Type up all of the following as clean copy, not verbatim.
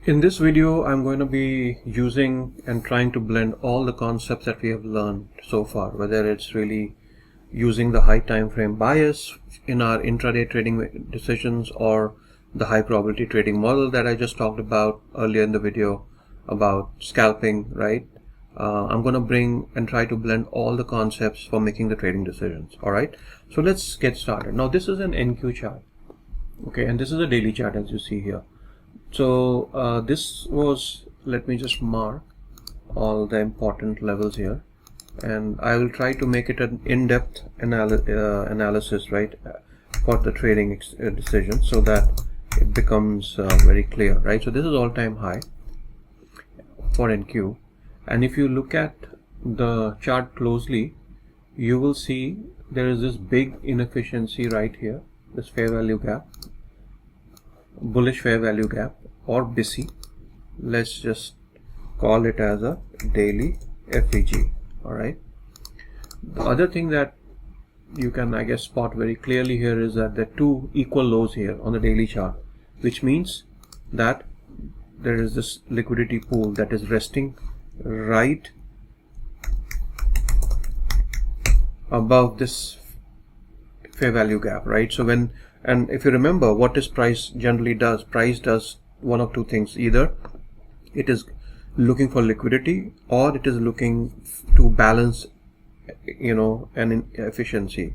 In this video, I'm going to be using and trying to blend all the concepts that we have learned so far, whether it's really using the high time frame bias in our intraday trading decisions or the high probability trading model that I just talked about earlier in the video about scalping, right? I'm going to bring and try to blend all the concepts for making the trading decisions. All right, so let's get started. Now this is an NQ chart, okay, and this is a daily chart as you see here. So this was, let me just mark all the important levels here, and I will try to make it an in-depth analysis, right, for the trading decision, so that it becomes very clear, right? So this is all-time high for NQ, and if you look at the chart closely, you will see there is this big inefficiency right here, this fair value gap, bullish fair value gap, or BISI. Let's just call it as a daily FVG. All right. The other thing that you can, I guess, spot very clearly here is that there are two equal lows here on the daily chart, which means that there is this liquidity pool that is resting right above this fair value gap, right? So when, and if you remember what this price generally does, price does one of two things: either it is looking for liquidity or it is looking to balance, an efficiency.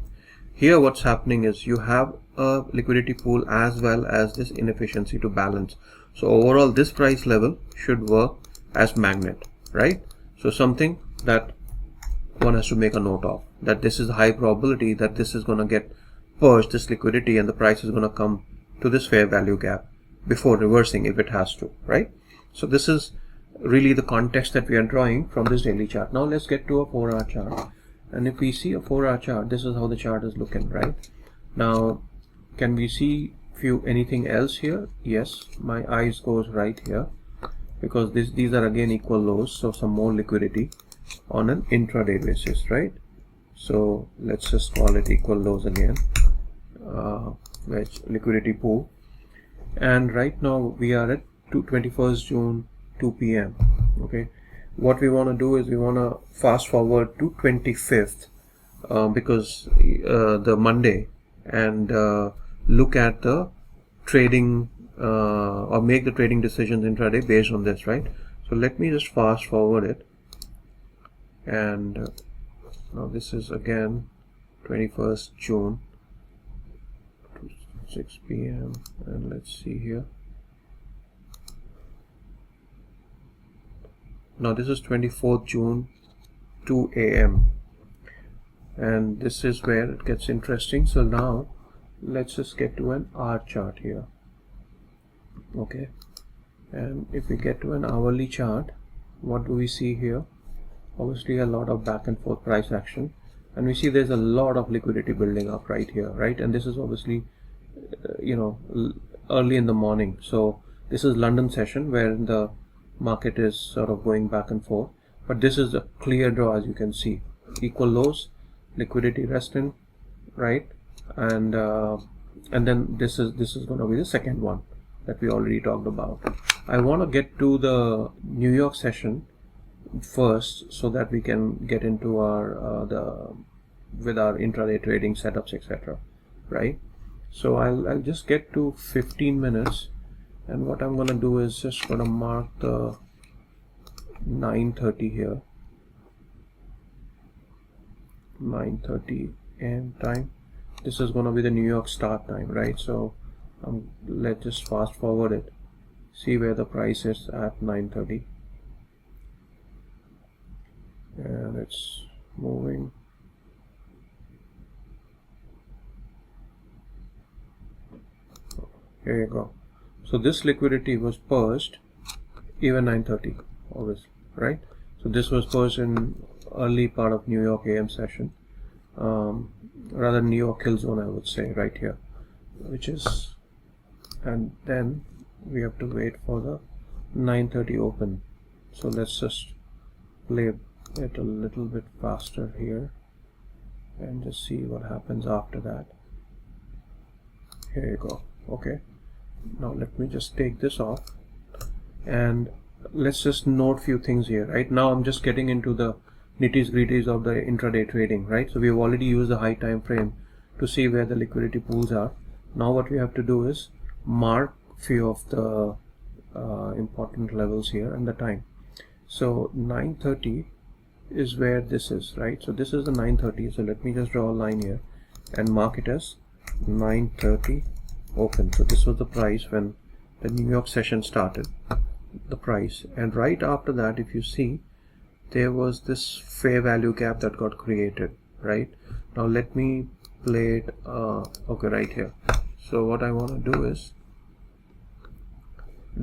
Here what's happening is you have a liquidity pool as well as this inefficiency to balance. So overall this price level should work as magnet, right? So something that one has to make a note of, that this is a high probability that this is going to get purged, this liquidity, and the price is going to come to this fair value gap before reversing if it has to, right? So this is really the context that we are drawing from this daily chart. Now let's get to a 4-hour chart, and if we see a 4-hour chart, this is how the chart is looking, right? Now can we see anything else here? Yes, my eyes goes right here, because these are again equal lows, so some more liquidity on an intraday basis, right? So let's just call it equal lows again, which liquidity pool. And right now we are at 21st June 2 p.m. okay, what we want to do is we want to fast forward to 25th because the Monday, and look at the trading or make the trading decisions intraday based on this, right? So let me just fast forward it, and now this is again 21st June 6 p.m. and let's see here. Now this is 24th June 2 a.m. and this is where it gets interesting. So now let's just get to an hour chart here, okay, and if we get to an hourly chart, what do we see here? Obviously a lot of back and forth price action, and we see there's a lot of liquidity building up right here, right? And this is obviously early in the morning, so this is London session where the market is sort of going back and forth, but this is a clear draw, as you can see, equal lows, liquidity resting, right? And then this is going to be the second one that we already talked about. I want to get to the New York session first so that we can get into our with our intraday trading setups, etc., right? So I'll just get to 15 minutes, and what I'm going to do is just going to mark the 9:30 here, 9:30 a.m. time. This is going to be the New York start time, right? So let's just fast forward it, see where the price is at 9:30, and it's moving. Here you go. So this liquidity was purged even 9:30, obviously, right? So this was purged in early part of New York AM session, rather New York Hill Zone, I would say, right here, which is, and then we have to wait for the 9:30 open. So let's just play it a little bit faster here and just see what happens after that. Here you go. Okay, now let me just take this off And let's just note few things here. Right now I'm just getting into the nitty-gritties of the intraday trading, right? So we've already used the high time frame to see where the liquidity pools are. Now what we have to do is mark few of the important levels here and the time. So 9:30 is where this is, right? So this is the 9:30. So let me just draw a line here and mark it as 9:30 open. So this was the price when the New York session started, the price. And right after that, if you see, there was this fair value gap that got created, right? Now let me play it okay, right here. So what I want to do is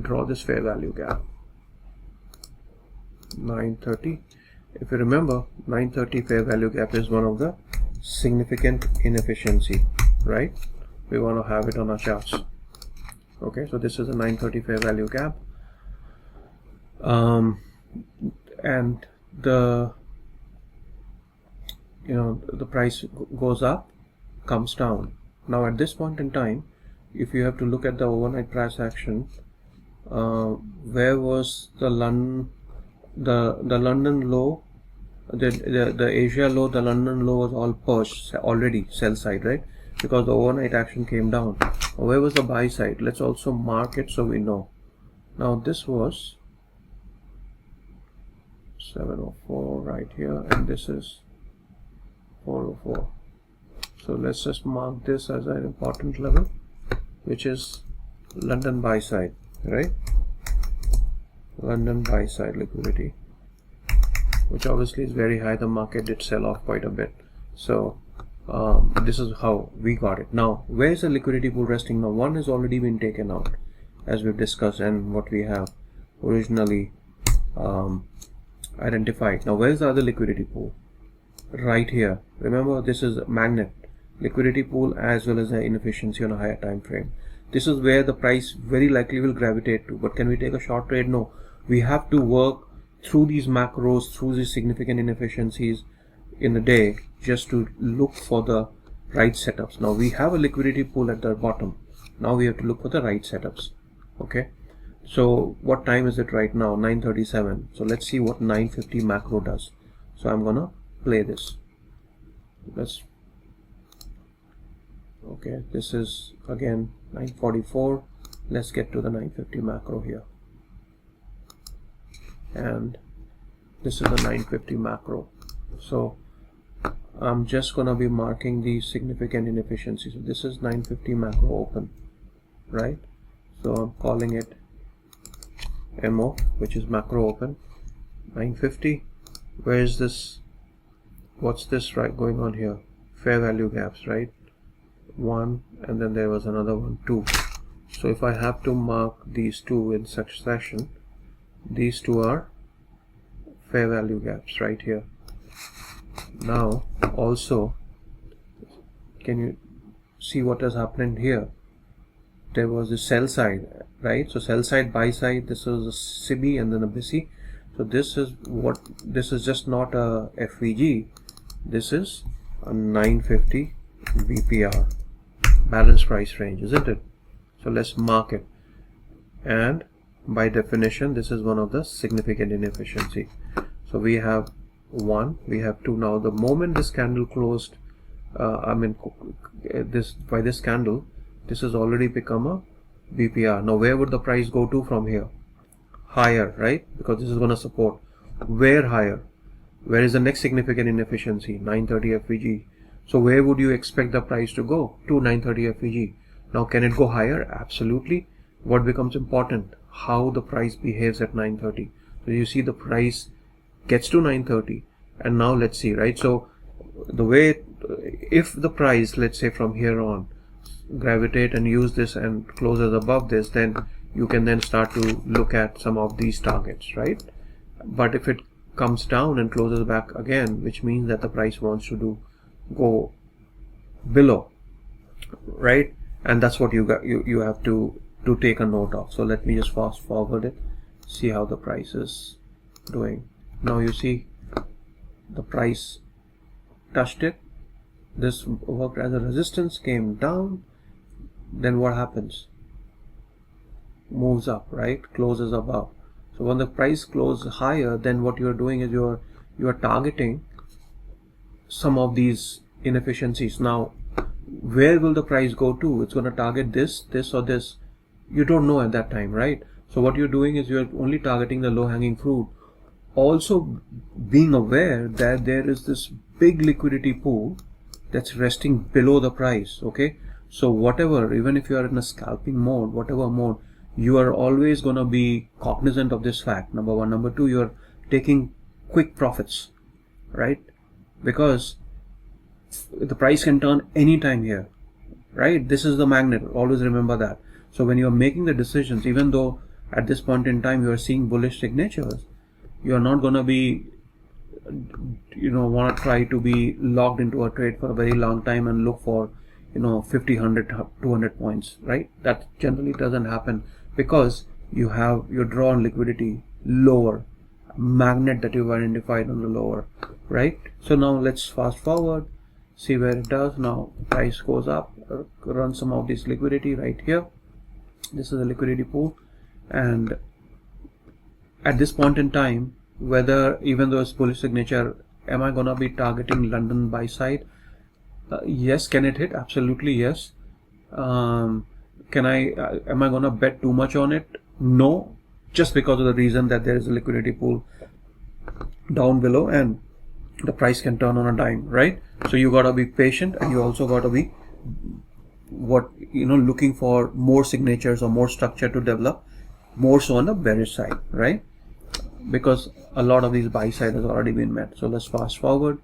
draw this fair value gap, 9:30. If you remember, 9:30 fair value gap is one of the significant inefficiency, right? We want to have it on our charts. Okay, so this is a 9:30 fair value gap, and the the price goes up, comes down. Now at this point in time, if you have to look at the overnight price action, where was the London low, the Asia low, the London low was all purged already, sell side, right? Because the overnight action came down. Where was the buy side? Let's also mark it so we know. Now this was 704 right here, and this is 404. So let's just mark this as an important level, which is London buy side, right? London buy side liquidity, which obviously is very high. The market did sell off quite a bit. So this is how we got it. Now where is the liquidity pool resting? Now one has already been taken out, as we've discussed, and what we have originally identified. Now where is the other liquidity pool? Right here. Remember, this is a magnet liquidity pool as well as the inefficiency on a higher time frame. This is where the price very likely will gravitate to. But can we take a short trade? No. We have to work through these macros, through these significant inefficiencies in the day, just to look for the right setups. Now we have a liquidity pool at the bottom. Now we have to look for the right setups. Okay. So what time is it right now? 9:37. So let's see what 9:50 macro does. So I'm gonna play this. Okay, this is again 9:44. Let's get to the 9:50 macro here, and this is the 9:50 macro. So I'm just gonna be marking the significant inefficiencies. So this is 9:50 macro open, right? So I'm calling it MO, which is macro open. 9:50. Where is this? What's this right going on here? Fair value gaps, right? One, and then there was another one, 2. So if I have to mark these two in succession, these two are fair value gaps right here. Now also, can you see what has happened here? There was the sell side, right? So sell side, buy side, this was a SIBI and then a BISI. So this is just not a FVG, this is a 950 BPR, balanced price range, isn't it? So let's mark it, and by definition this is one of the significant inefficiency. So we have 1, we have 2. Now the moment this candle closed, by this candle, this has already become a BPR. Now where would the price go to from here? Higher, right? Because this is going to support. Where higher? Where is the next significant inefficiency? 930 FVG. So where would you expect the price to go? To 930 FVG. Now can it go higher? Absolutely. What becomes important? How the price behaves at 930. So you see the price gets to 930, and now let's see, right? So the way, if the price, let's say from here on, gravitate and use this and closes above this, then you can then start to look at some of these targets, right? But if it comes down and closes back again, which means that the price wants to go below, right? And that's what you have to take a note of. So let me just fast forward it, see how the price is doing. Now you see the price touched it, this worked as a resistance, came down, then what happens? moves up, right, closes above. So when the price closes higher, then what you are doing is you are targeting some of these inefficiencies. Now, where will the price go to? It's going to target this, this, or this. You don't know at that time, right? So what you're doing is you're only targeting the low-hanging fruit. Also being aware that there is this big liquidity pool that's resting below the price, okay? So whatever, even if you are in a scalping mode, whatever mode, you are always going to be cognizant of this fact, number one. Number two, you're taking quick profits, right? Because the price can turn anytime here, right? This is the magnet, always remember that. So when you're making the decisions, even though at this point in time you are seeing bullish signatures, you are not going to be, want to try to be locked into a trade for a very long time and look for 50, 100, 200 points, right? That generally doesn't happen because you have your draw on liquidity lower, magnet that you've identified on the lower, right? So now let's fast forward, see where it does. Now price goes up, run some of this liquidity right here. This is a liquidity pool, and at this point in time, whether even though it's bullish signature, am I gonna be targeting London buy side? Yes. Can it hit? Absolutely yes. Am I gonna bet too much on it? No, just because of the reason that there is a liquidity pool down below and the price can turn on a dime, right? So you gotta be patient, and you also gotta be looking for more signatures or more structure to develop, more so on the bearish side, right? Because a lot of these buy side has already been met. So let's fast forward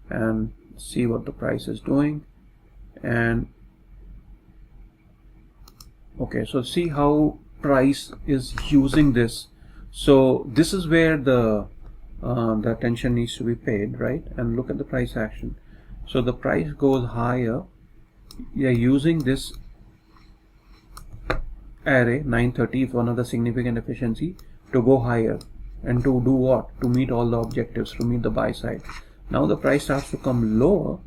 and see what the price is doing. And okay, so see how price is using this. So this is where the attention needs to be paid, right? And look at the price action. So the price goes higher. You're using this array 930 is one of the significant efficiency to go higher and to do what? To meet all the objectives, to meet the buy side. Now the price starts to come lower.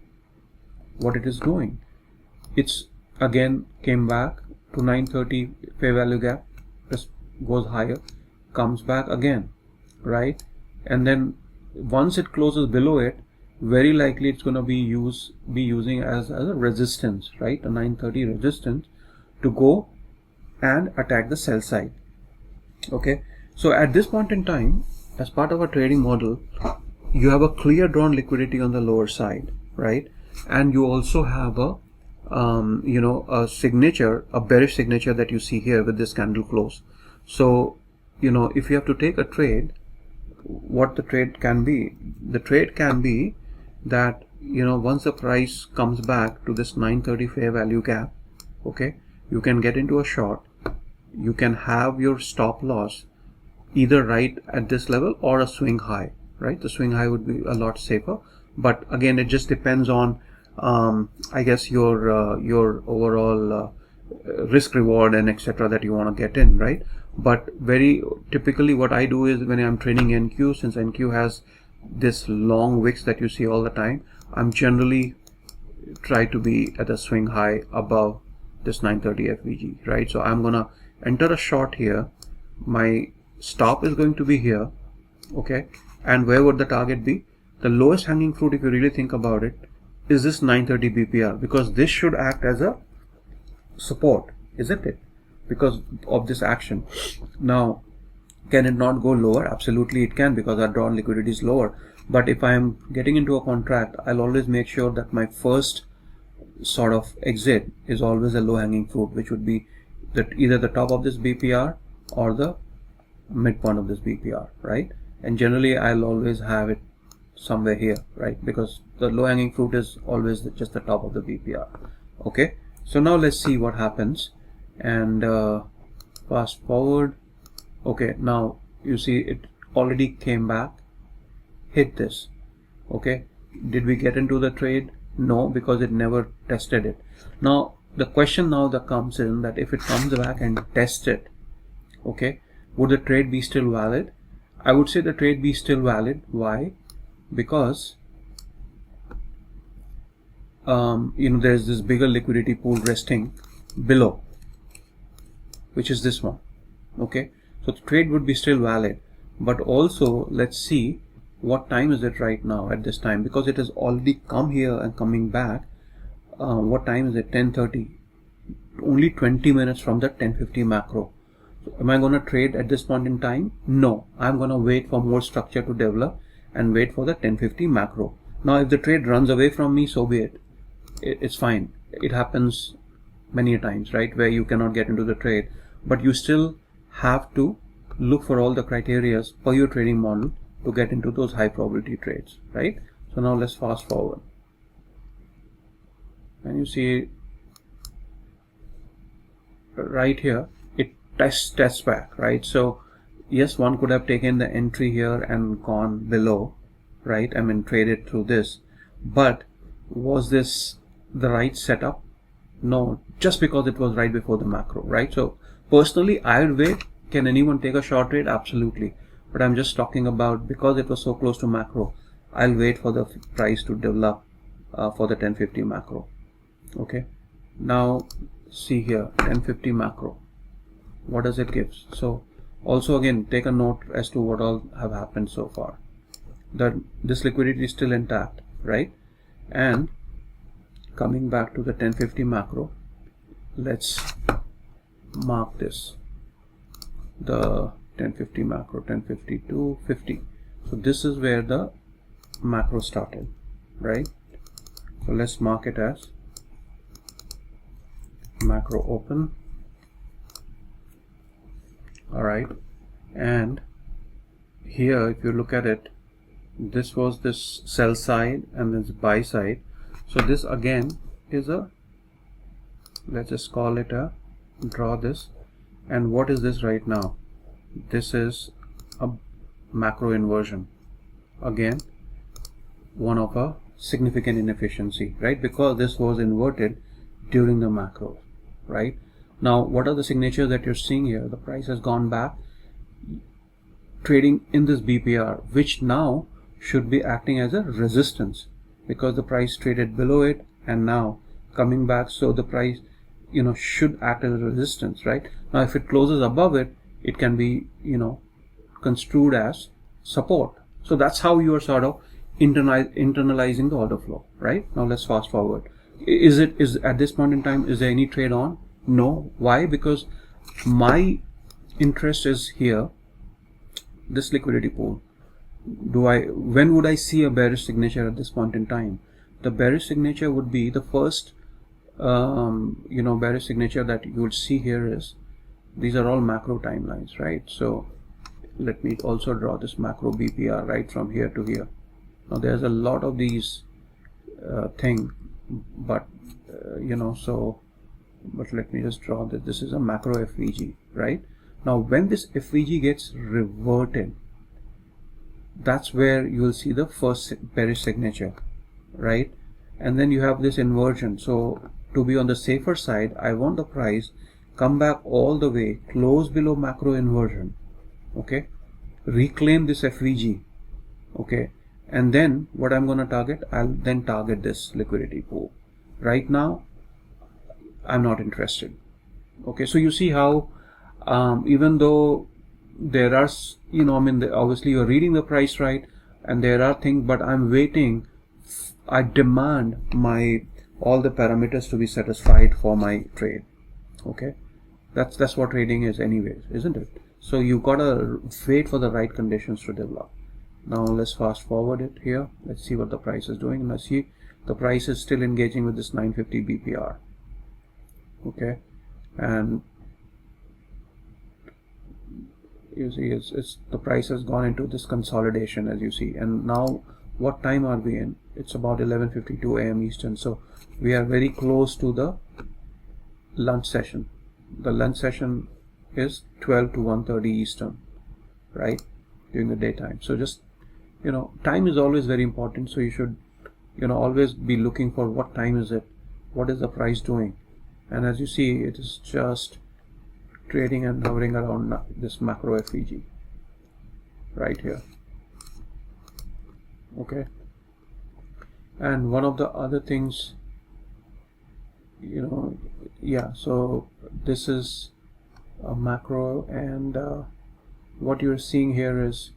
What it is doing? It's again came back to 930 fair value gap, just goes higher, comes back again, right? And then once it closes below it, very likely it's going to be using as a resistance, right? A 930 resistance to go and attack the sell side. Okay, so at this point in time, as part of a trading model, you have a clear drawn liquidity on the lower side, right? And you also have a a signature, a bearish signature that you see here with this candle close. So if you have to take a trade, what the trade can be? The trade can be that once the price comes back to this 930 fair value gap, okay, you can get into a short. You can have your stop loss either right at this level or a swing high, right? The swing high would be a lot safer, but again, it just depends on I guess your overall risk reward and etc. that you want to get in, right? But very typically what I do is when I'm trading NQ, since NQ has this long wicks that you see all the time, I'm generally try to be at a swing high above this 930 FVG, right? So I'm gonna enter a short here. My stop is going to be here, okay? And where would the target be? The lowest hanging fruit, if you really think about it, is this 930 BPR, because this should act as a support, isn't it? Because of this action. Now, can it not go lower? Absolutely it can, because our drawn liquidity is lower. But if I am getting into a contract, I'll always make sure that my first sort of exit is always a low hanging fruit, which would be that either the top of this BPR or the midpoint of this BPR, right? And generally I'll always have it somewhere here, right? Because the low hanging fruit is always just the top of the BPR. Okay, so now let's see what happens. And fast forward. Okay, now you see it already came back, hit this. Okay, did we get into the trade? No, because it never tested it. Now the question now that comes in, that if it comes back and tests it, okay, would the trade be still valid? I would say the trade be still valid. Why? Because there's this bigger liquidity pool resting below, which is this one, Okay, so the trade would be still valid, but also let's see what time is it right now at this time, because it has already come here and coming back. What time is it? 10:30. Only 20 minutes from the 10:50 macro. So am I going to trade at this point in time? No, I'm going to wait for more structure to develop and wait for the 10:50 macro. Now if the trade runs away from me, so be it. It's fine. It happens many times, right, where you cannot get into the trade, but you still have to look for all the criteria per your trading model to get into those high probability trades, right? So now let's fast forward, and you see right here it tests back, right? So yes, one could have taken the entry here and gone below, right? I mean, traded through this, but was this the right setup? No, just because it was right before the macro, right? So personally, I would wait. Can anyone take a short trade? Absolutely. But I'm just talking about because it was so close to macro, I'll wait for the price to develop for the 10:50 macro. Okay. Now see here, 10:50 macro. What does it give? So also again, take a note as to what all have happened so far. That this liquidity is still intact, right? And coming back to the 10:50 macro, let's mark this, the 10:50 macro, 10:50 to 50. So this is where the macro started, right? So let's mark it as macro open. All right, and here if you look at it, this was this sell side and this buy side. So this again is a, let's just call it a, draw this, and what is this right now? This is a macro inversion, again one of a significant inefficiency, right? Because this was inverted during the macro, right? Now what are the signatures that you're seeing here? The price has gone back, trading in this BPR, which now should be acting as a resistance, because the price traded below it and now coming back, so the price, you know, should act as a resistance, right? Now if it closes above it, it can be, you know, construed as support. So that's how you are sort of internalizing the order flow, right? Now let's fast forward. Is at this point in time, is there any trade on? No. Why? Because my interest is here, this liquidity pool. When would I see a bearish signature at this point in time? The bearish signature would be the first you know, bearish signature that you would see here is, these are all macro timelines, right? So let me also draw this macro BPR right from here to here. Now there's a lot of these thing, but you know, so but let me just draw that this is a macro FVG, right? Now when this FVG gets reverted, that's where you will see the first bearish signature, right? And then you have this inversion. So to be on the safer side, I want the price come back all the way, close below macro inversion, okay, reclaim this FVG, okay, and then what I'm going to target, I'll then target this liquidity pool. Right now I'm not interested. Okay, so you see how even though there are, you know, I mean, obviously you're reading the price right, and there are things, but I'm waiting. I demand all the parameters to be satisfied for my trade. Okay, that's what trading is anyways, isn't it? So you gotta wait for the right conditions to develop. Now let's fast forward it here. Let's see what the price is doing. And I see the price is still engaging with this 950 BPR. Okay, and you see it's the price has gone into this consolidation, as you see. And now what time are we in? It's about 11:52 a.m. Eastern. So we are very close to the lunch session. The lunch session is 12 to 1:30 Eastern, right, during the daytime. So just, you know, time is always very important. So you should, you know, always be looking for what time is it, what is the price doing. And as you see, it is just trading and hovering around this macro FVG right here. Okay, and one of the other things, you know, yeah, so this is a macro, and what you're seeing here is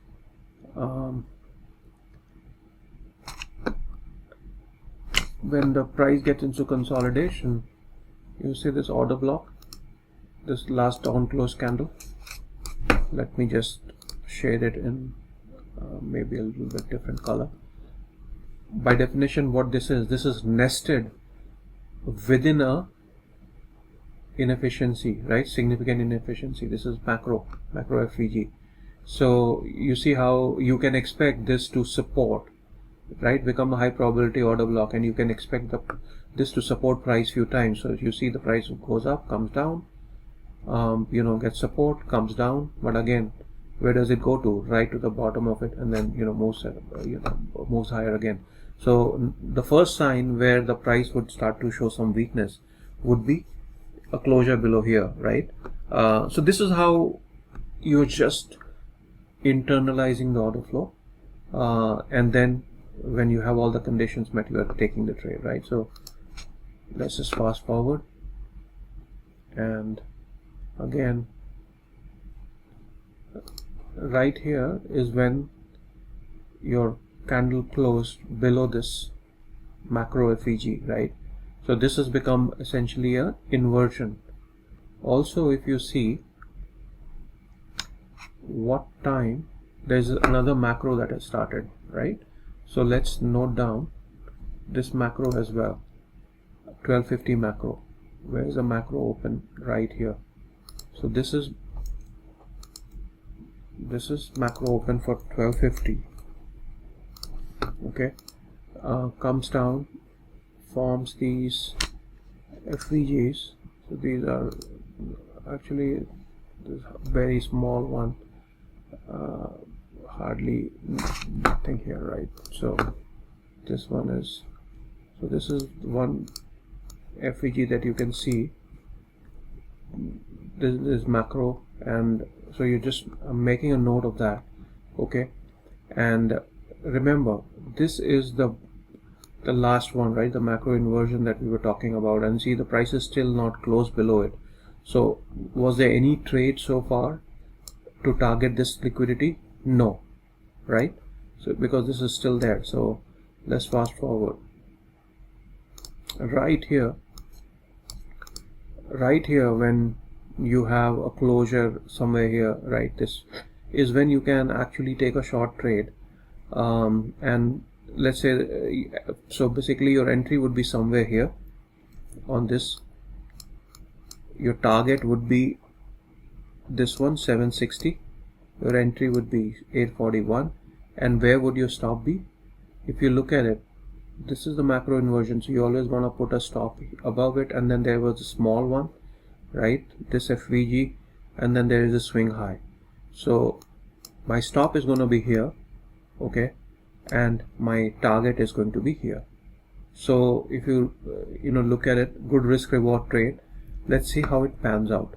when the price gets into consolidation, you see this order block, this last down close candle. Let me just shade it in maybe a little bit different color. By definition, what this is nested within a inefficiency, right? Significant inefficiency. This is macro FVG. So you see how you can expect this to support, right? Become a high probability order block, and you can expect this to support price few times. So you see the price goes up, comes down, gets support, comes down, but again, where does it go to? Right to the bottom of it, and then moves higher again. So the first sign where the price would start to show some weakness would be a closure below here, right? So this is how you're just internalizing the order flow, and then when you have all the conditions met, you are taking the trade, right? So let's just fast forward, and again, right here is when your candle closed below this macro FEG, right? So this has become essentially a inversion. Also, if you see what time, there's another macro that has started, right? So let's note down this macro as well, 1250 macro. Where is the macro open? Right here. So this is macro open for 1250. Okay, comes down, forms these FVGs. So these are actually this very small one, hardly nothing here, right? So this one is, so this is one FVG that you can see. This is macro, and so you're just making a note of that. Okay, and remember, this is the last one, right? The macro inversion that we were talking about, and see the price is still not close below it. So was there any trade so far to target this liquidity? No, right? So because this is still there. So let's fast forward. Right here when you have a closure somewhere here, right, this is when you can actually take a short trade, and let's say, so basically your entry would be somewhere here on this. Your target would be this one, 760. Your entry would be 841, and where would your stop be? If you look at it, this is the macro inversion, so you always want to put a stop above it, and then there was a small one, right, this FVG, and then there is a swing high. So my stop is going to be here, okay, and my target is going to be here. So if you look at it, good risk reward trade. Let's see how it pans out.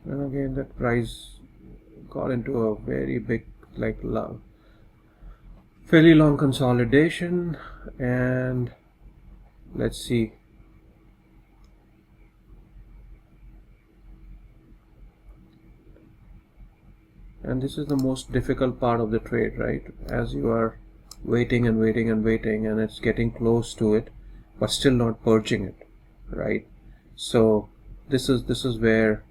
And again, that price got into a very big, fairly long consolidation, and let's see. And this is the most difficult part of the trade, right? As you are waiting and waiting and waiting, and it's getting close to it, but still not purging it, right? So this is where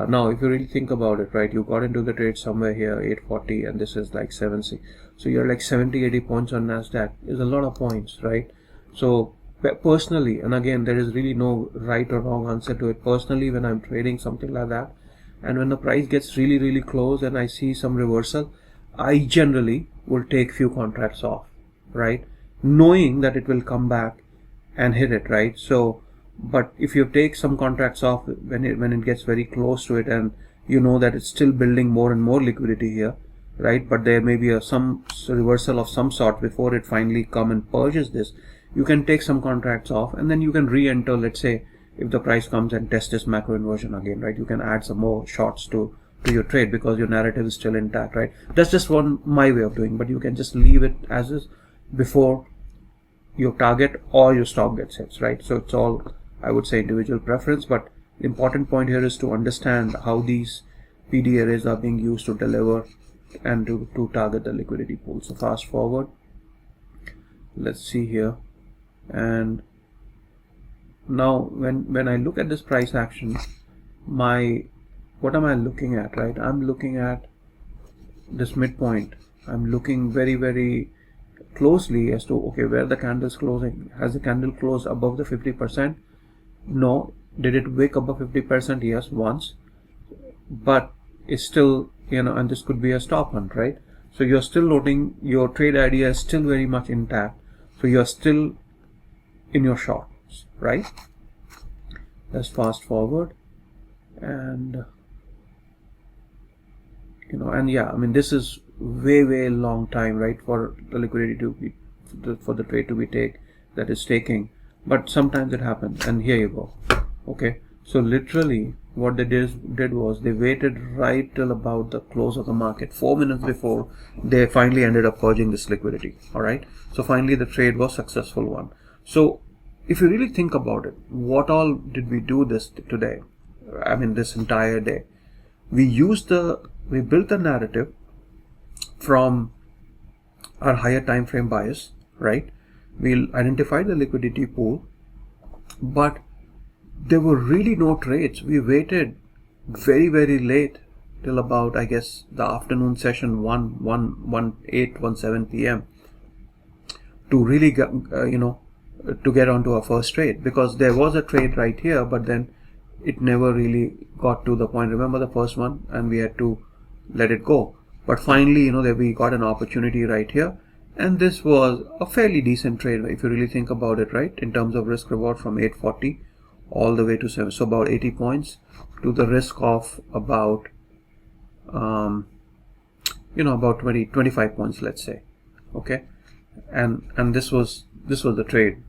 now if you really think about it, right, you got into the trade somewhere here 840, and this is like 70, so you're like 70-80 points on Nasdaq. Is a lot of points, right? So personally, and again, there is really no right or wrong answer to it. Personally, when I'm trading something like that, and when the price gets really close and I see some reversal, I generally will take few contracts off, right, knowing that it will come back and hit it, right? So but if you take some contracts off when it gets very close to it, and you know that it's still building more and more liquidity here, right, but there may be some reversal of some sort before it finally come and purges this, you can take some contracts off, and then you can re-enter. Let's say if the price comes and tests this macro inversion again, right, you can add some more shorts to to your trade because your narrative is still intact, right? That's just my way of doing, but you can just leave it as is before your target or your stop gets hits, right? So it's all, I would say, individual preference, but the important point here is to understand how these PD arrays are being used to deliver and to target the liquidity pool. So fast forward, let's see here, and now when I look at this price action, what am I looking at, right? I'm looking at this midpoint. I'm looking very, very closely as to, okay, where the candle is closing. Has the candle closed above the 50%? No. Did it wick above 50%? Yes, once. But it's still, and this could be a stop hunt, right? So you're still noting your trade idea is still very much intact. So you're still in your shorts, right? Let's fast forward, and and yeah, I mean, this is way long time, right, for the liquidity to be for the trade to be taking, but sometimes it happens, and here you go. Okay, so literally what they did was they waited right till about the close of the market, 4 minutes before they finally ended up purging this liquidity. All right, so finally the trade was successful one. So if you really think about it, what all did we do this today? I mean, this entire day we built the narrative from our higher time frame bias, right? We'll identify the liquidity pool, but there were really no trades. We waited very late till about, I guess, the afternoon session, 1:07 p.m. to really get, to get onto our first trade, because there was a trade right here, but then it never really got to the point. Remember the first one, and we had to let it go. But finally, that we got an opportunity right here, and this was a fairly decent trade if you really think about it, right? In terms of risk reward, from 840 all the way to 7, so about 80 points to the risk of about about 25 points, let's say. Okay, and this was the trade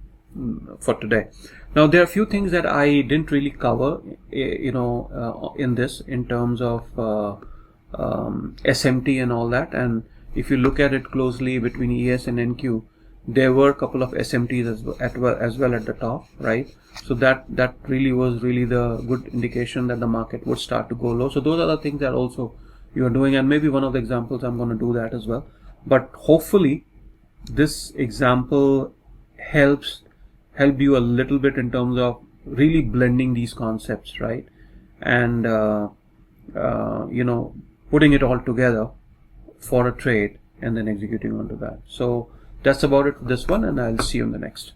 for today. Now there are a few things that I didn't really cover in this, in terms of SMT and all that. And if you look at it closely between ES and NQ, there were a couple of SMTs as well at the top, right? So that really was the good indication that the market would start to go low. So those are the things that also you are doing, and maybe one of the examples I'm going to do that as well. But hopefully this example helped you a little bit in terms of really blending these concepts, right? And putting it all together for a trade and then executing onto that. So that's about it for this one, and I'll see you in the next.